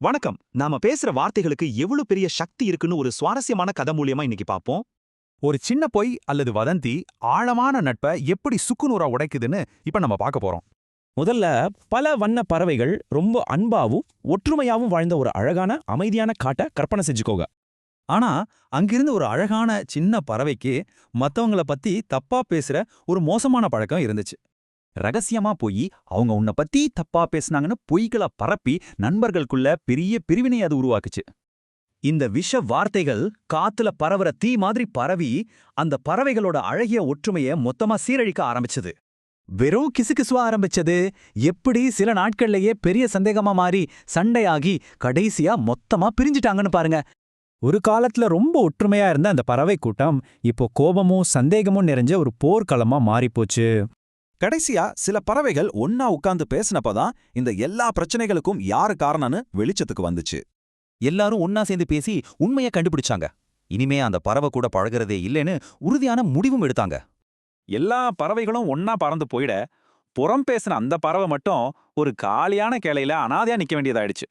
வணக்கம். நாம பேசுற வார்த்தைகளுக்கு எவ்வளவு பெரிய சக்தி இருக்குன்னு ஒரு சுவாரஸ்யமான கதை மூலியமா இன்னைக்கு பாப்போம். ஒரு சின்ன பொய் அல்லது வதந்தி ஆழமான நட்பை எப்படி சுக்குநூறா உடைக்குதுன்னு இப்ப நம்ம பார்க்க போறோம். முதல்ல பல வண்ண பறவைகள் ரொம்ப அன்பாவும் ஒற்றுமையாவும் வாழ்ந்த ஒரு அழகான அமைதியான காட்டை கற்பனை செஞ்சுக்கோங்க. ஆனா அங்கிருந்து ஒரு அழகான சின்ன பறவைக்கு மத்தவங்கள பத்தி தப்பா பேசுற ஒரு மோசமான பழக்கம் இருந்துச்சு. ரகசியமா போய் அவங்க உன்னை பத்தி தப்பா பேசுனாங்கன்னு பொய்களை பரப்பி நண்பர்களுக்குள்ள பெரிய பிரிவினை அது உருவாக்குச்சு. இந்த விஷ வார்த்தைகள் காத்துல பரவுற தீ மாதிரி பரவி அந்த பறவைகளோட அழகிய ஒற்றுமைய மொத்தமா சீரழிக்க ஆரம்பிச்சது. வெறும் கிசுகிசுவா ஆரம்பிச்சது எப்படி சில நாட்கள்லயே பெரிய சந்தேகமா மாறி சண்டையாகி கடைசியா மொத்தமா பிரிஞ்சிட்டாங்கன்னு பாருங்க. ஒரு காலத்துல ரொம்ப ஒற்றுமையா இருந்த அந்த பறவை கூட்டம் இப்போ கோபமும் சந்தேகமும் நிறைஞ்ச ஒரு போர்க்களமா மாறிப்போச்சு. கடைசியா சில பறவைகள் ஒன்னா உட்கார்ந்து பேசினப்பதான் இந்த எல்லா பிரச்சனைகளுக்கும் யாரு காரணம்னு வெளிச்சத்துக்கு வந்துச்சு. எல்லாரும் ஒன்னா சேர்ந்து பேசி உண்மையை கண்டுபிடிச்சாங்க. இனிமே அந்த பறவை கூட பழகுறதே இல்லைன்னு உறுதியான முடிவும் எடுத்தாங்க. எல்லா பறவைகளும் ஒன்னா பறந்து போயிட புறம் பேசின அந்த பறவை மட்டும் ஒரு காலியான கிளையில அனாதையா நிக்க வேண்டியதாயிடுச்சு.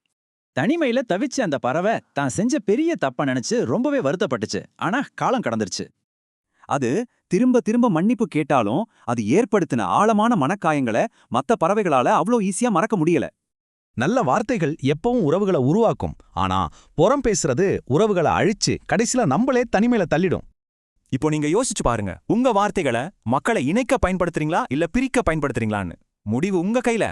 தனிமையில தவிச்ச அந்த பறவை தான் செஞ்ச பெரிய தப்ப நினைச்சு ரொம்பவே வருத்தப்பட்டுச்சு. ஆனா காலம் கடந்துருச்சு. அது திரும்ப திரும்ப மன்னிப்பு கேட்டாலும் அது ஏற்படுத்தின ஆழமான மனக்காயங்களை மத்த பறவைகளால அவ்வளோ ஈஸியா மறக்க முடியல. நல்ல வார்த்தைகள் எப்பவும் உறவுகளை உருவாக்கும். ஆனா புறம் பேசுறது உறவுகளை அழிச்சு கடைசியில நம்மளே தனிமையில தள்ளிடும். இப்போ நீங்க யோசிச்சு பாருங்க, உங்க வார்த்தைகளை மக்களை இணைக்க பயன்படுத்துறீங்களா இல்ல பிரிக்க பயன்படுத்துறீங்களான்னு. முடிவு உங்க கையில.